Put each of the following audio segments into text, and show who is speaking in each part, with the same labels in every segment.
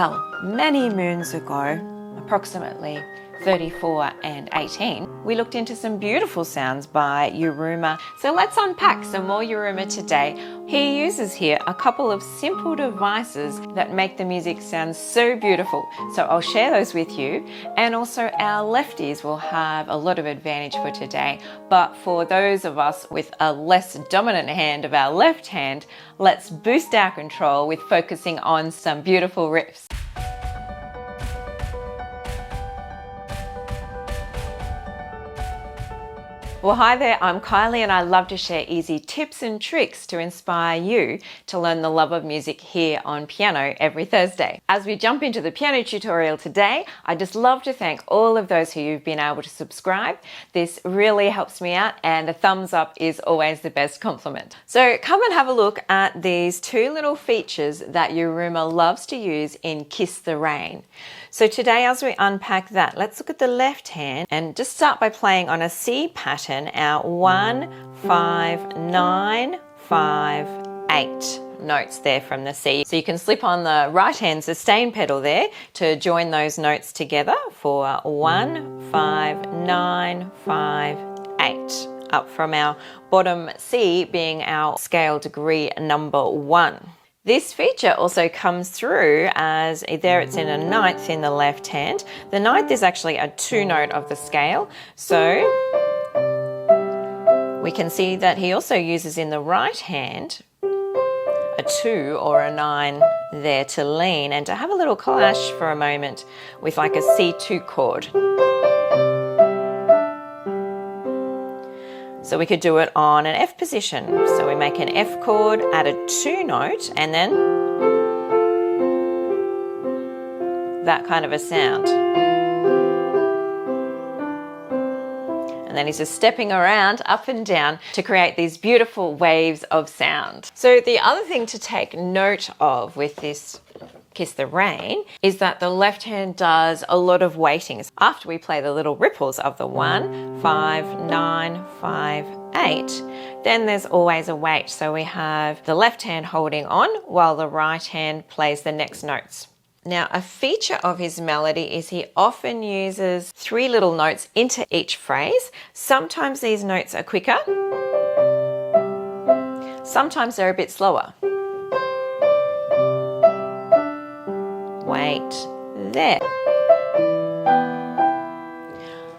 Speaker 1: Well, many moons ago, approximately 34 and 18, we looked into some beautiful sounds by Yiruma. So let's unpack some more Yiruma today. He uses here a couple of simple devices that make the music sound so beautiful. So I'll share those with you. And also our lefties will have a lot of advantage for today. But for those of us with a less dominant hand of our left hand, let's boost our control with focusing on some beautiful riffs. Well, hi there, I'm Kylie and I love to share easy tips and tricks to inspire you to learn the love of music here on piano every Thursday. As we jump into the piano tutorial today, I just love to thank all of those who've been able to subscribe. This really helps me out and a thumbs up is always the best compliment. So come and have a look at these two little features that Yiruma loves to use in Kiss the Rain. So today as we unpack that, let's look at the left hand and just start by playing on a C pattern, our 1, 5, 9, 5, 8 notes there from the C. So you can slip on the right hand sustain pedal there to join those notes together for 1, 5, 9, 5, 8. Up from our bottom C being our scale degree number 1. This feature also comes through as there it's in a ninth in the left hand. The ninth is actually a 2 note of the scale. So we can see that he also uses in the right hand a 2 or a 9 there to lean and to have a little clash for a moment with like a C2 chord. So we could do it on an F position. So we make an F chord, add a 2 note, and then that kind of a sound. And then he's just stepping around up and down to create these beautiful waves of sound. So the other thing to take note of with this Kiss the Rain is that the left hand does a lot of weightings. After we play the little ripples of the 1, 5, 9, 5, 8, then there's always a weight. So we have the left hand holding on while the right hand plays the next notes. Now, a feature of his melody is he often uses 3 little notes into each phrase. Sometimes these notes are quicker. Sometimes they're a bit slower. Wait there.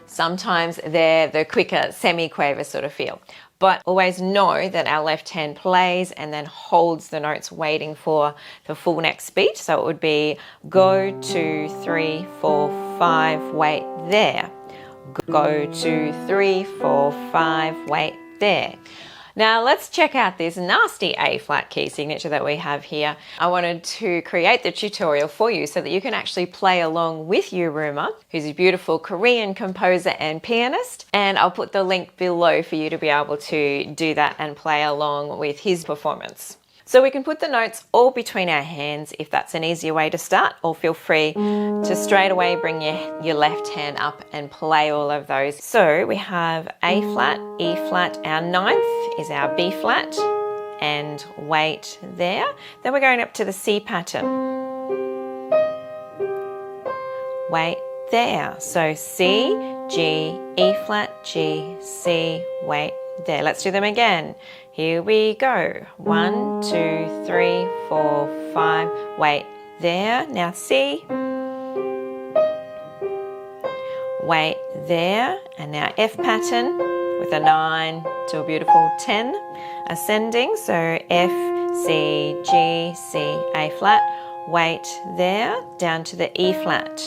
Speaker 1: Sometimes they're the quicker semi-quaver sort of feel. But always know that our left hand plays and then holds the notes waiting for the full next beat. So it would be go, 2, 3, 4, 5, wait there. Go, 2, 3, 4, 5, wait there. Now let's check out this nasty A flat key signature that we have here. I wanted to create the tutorial for you so that you can actually play along with Yiruma, who's a beautiful Korean composer and pianist. And I'll put the link below for you to be able to do that and play along with his performance. So we can put the notes all between our hands if that's an easier way to start, or feel free to straight away bring your left hand up and play all of those. So we have A flat, E flat, our ninth is our B flat, and wait there. Then we're going up to the C pattern. Wait there. So C, G, E flat, G, C, wait there. Let's do them again. Here we go. 1, 2, 3, 4, 5. Wait there. Now C. Wait there. And now F pattern with a 9 to a beautiful 10. Ascending. So F, C, G, C, A flat. Wait there. Down to the E flat.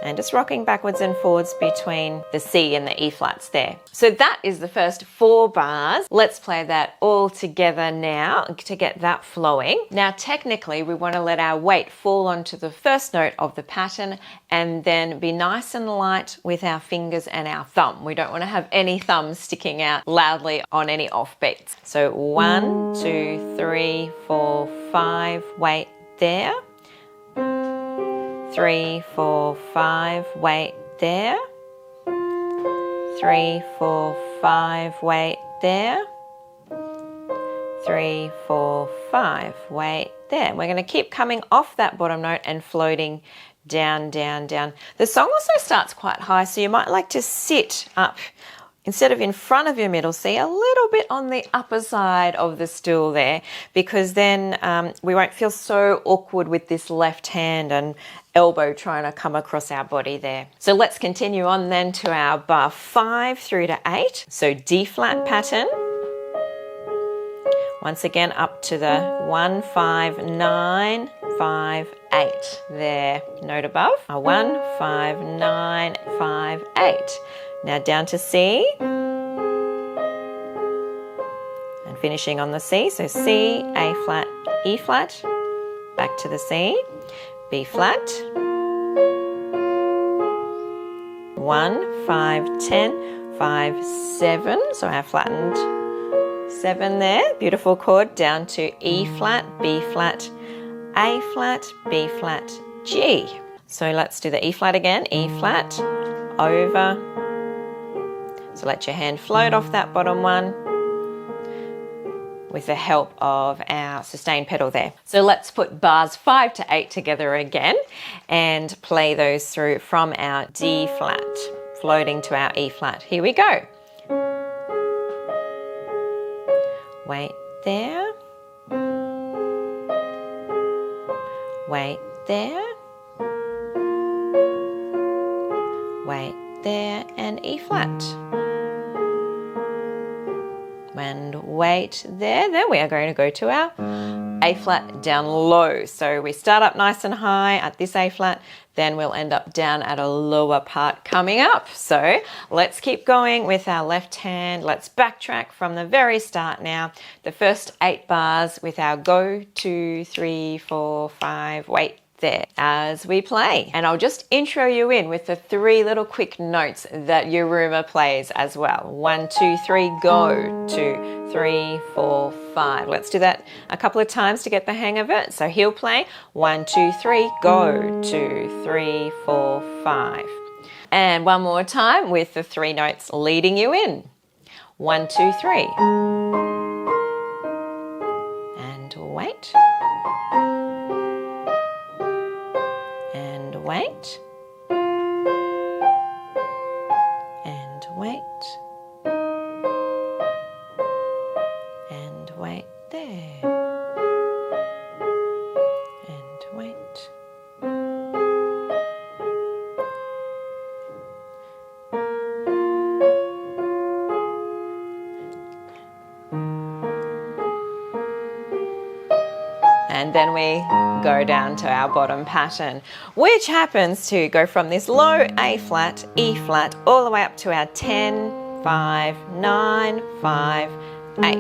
Speaker 1: And just rocking backwards and forwards between the C and the E flats there. So that is the first 4 bars. Let's play that all together now to get that flowing. Now technically we want to let our weight fall onto the first note of the pattern and then be nice and light with our fingers and our thumb. We don't want to have any thumbs sticking out loudly on any off beats. So 1, 2, 3, 4, 5, wait there. 3, 4, 5, wait there. 3, 4, 5, wait there. 3, 4, 5. Wait there. We're going to keep coming off that bottom note and floating down, down, down. The song also starts quite high, so you might like to sit up instead of in front of your middle C, a little bit on the upper side of the stool there, because then we won't feel so awkward with this left hand and elbow trying to come across our body there. So let's continue on then to our bar 5 through to 8. So D flat pattern. Once again up to the 1, 5, 9, 5, 8. There, note above. 1, 5, 9, 5, 8. Now down to C. And finishing on the C. So C, A flat, E flat. Back to the C. B flat. 1, 5, 10, 5, 7. So our flattened 7 there. Beautiful chord. Down to E flat, B flat, A flat, B flat, G. So let's do the E flat again. E flat, over. So let your hand float off that bottom one with the help of our sustain pedal there. So let's put bars 5 to 8 together again and play those through from our D flat, floating to our E flat. Here we go. Wait there. Wait there. Wait there, and E flat. And wait there. Then we are going to go to our A flat down low. So we start up nice and high at this A flat, then we'll end up down at a lower part coming up. So let's keep going with our left hand. Let's backtrack from the very start now. The first 8 bars with our go, 2, 3, 4, 5, wait there as we play. And I'll just intro you in with the 3 little quick notes that Yiruma plays as well. 1, 2, 3, go. 2, 3, 4, 5. Let's do that a couple of times to get the hang of it. So he'll play 1, 2, 3, go. 2, 3, 4, 5. And one more time with the 3 notes leading you in. 1, 2, 3. And wait. Wait, and wait, and wait there, and wait. And then we go down to our bottom pattern, which happens to go from this low A flat, E flat, all the way up to our 10, 5, 9, 5, 8.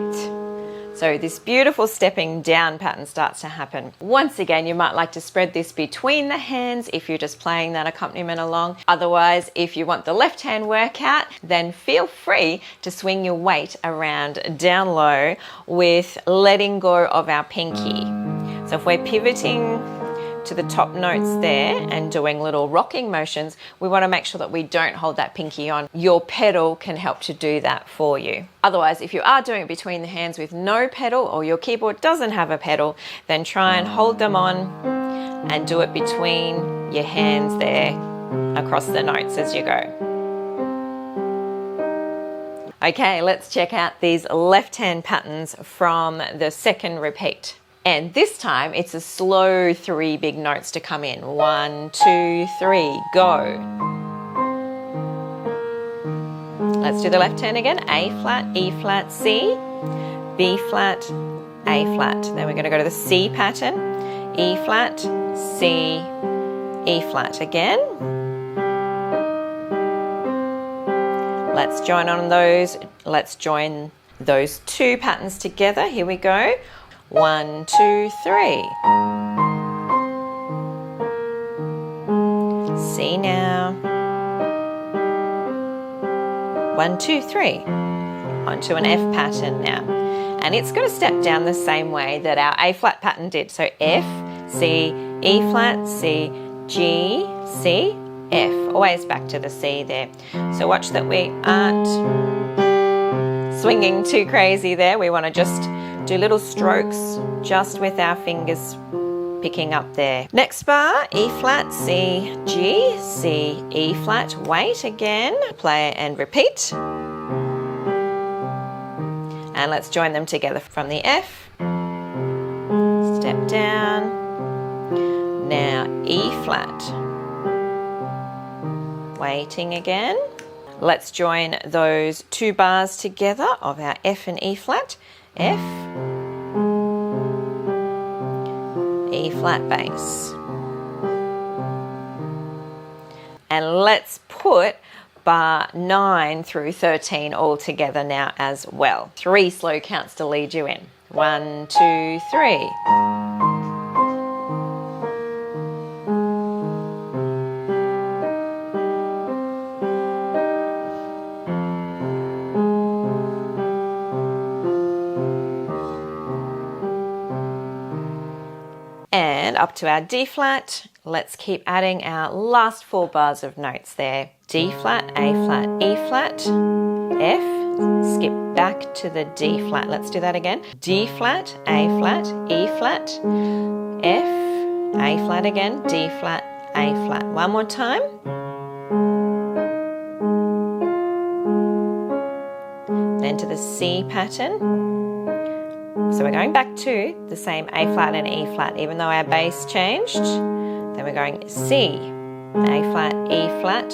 Speaker 1: So this beautiful stepping down pattern starts to happen. Once again, you might like to spread this between the hands if you're just playing that accompaniment along. Otherwise, if you want the left hand workout, then feel free to swing your weight around down low with letting go of our pinky. So if we're pivoting to the top notes there and doing little rocking motions, we want to make sure that we don't hold that pinky on. Your pedal can help to do that for you. Otherwise, if you are doing it between the hands with no pedal or your keyboard doesn't have a pedal, then try and hold them on and do it between your hands there across the notes as you go. Okay, let's check out these left hand patterns from the second repeat. And this time it's a slow 3 big notes to come in. 1, 2, 3, go. Let's do the left hand again. A flat, E flat, C, B flat, A flat. Then we're going to go to the C pattern. E flat, C, E flat again. Let's join on those. Let's join those 2 patterns together. Here we go. 1, 2, 3. C now. 1, 2, 3. Onto an F pattern now. And it's going to step down the same way that our A flat pattern did. So F, C, E flat, C, G, C, F. Always back to the C there. So watch that we aren't swinging too crazy there. We want to just do little strokes just with our fingers picking up there. Next bar, E flat, C, G, C, E flat, wait again, play and repeat. And let's join them together from the F, step down, now E flat, waiting again. Let's join those 2 bars together of our F and E flat, F, E flat bass. And let's put bar 9 through 13 all together now as well. 3 slow counts to lead you in. 1, 2, 3. And up to our D flat, let's keep adding our last 4 bars of notes there. D flat, A flat, E flat, F, skip back to the D flat. Let's do that again. D flat, A flat, E flat, F, A flat again, D flat, A flat. One more time. Then to the C pattern. So we're going back to the same A flat and E flat, even though our bass changed. Then we're going C, A flat, E flat,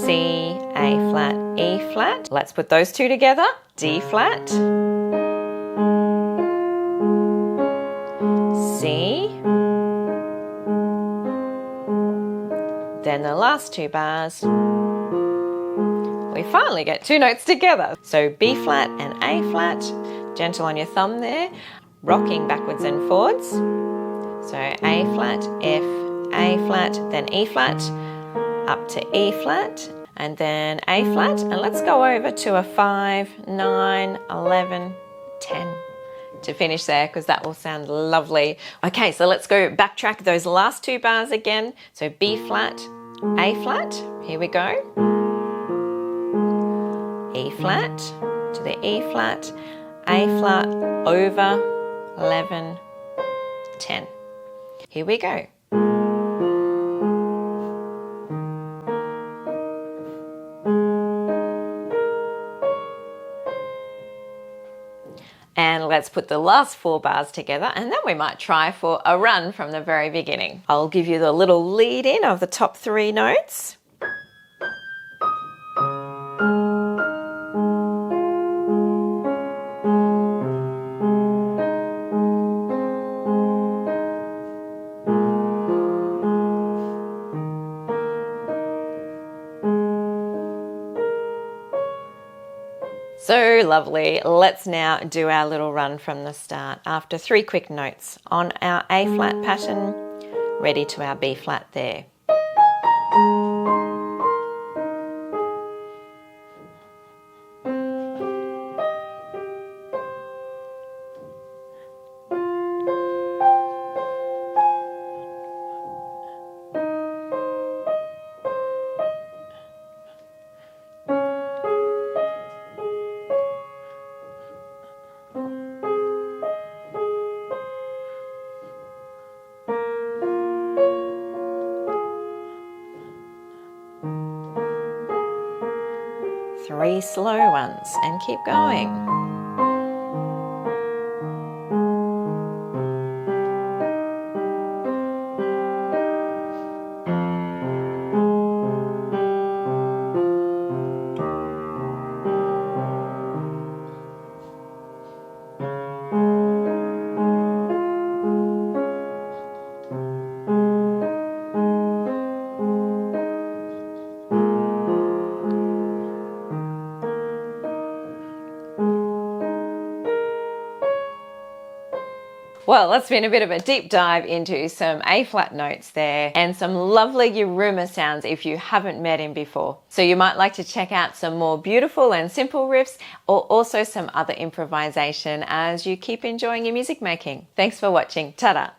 Speaker 1: C, A flat, E flat. Let's put those 2 together. D flat, C, then the last 2 bars. We finally get 2 notes together. So B flat and A flat. Gentle on your thumb there, rocking backwards and forwards. So A flat, F, A flat, then E flat, up to E flat, and then A flat. And let's go over to a 5, 9, 11, 10 to finish there, because that will sound lovely. Okay, so let's go backtrack those last 2 bars again. So B flat, A flat, here we go. E flat to the E flat, A flat over 11, 10. Here we go. And let's put the last 4 bars together, and then we might try for a run from the very beginning. I'll give you the little lead in of the top 3 notes. So lovely. Let's now do our little run from the start. After 3 quick notes on our A flat pattern, ready to our B flat there. Three slow ones and keep going. Well, that's been a bit of a deep dive into some A-flat notes there and some lovely Yiruma sounds if you haven't met him before. So you might like to check out some more beautiful and simple riffs, or also some other improvisation as you keep enjoying your music making. Thanks for watching. Ta-da!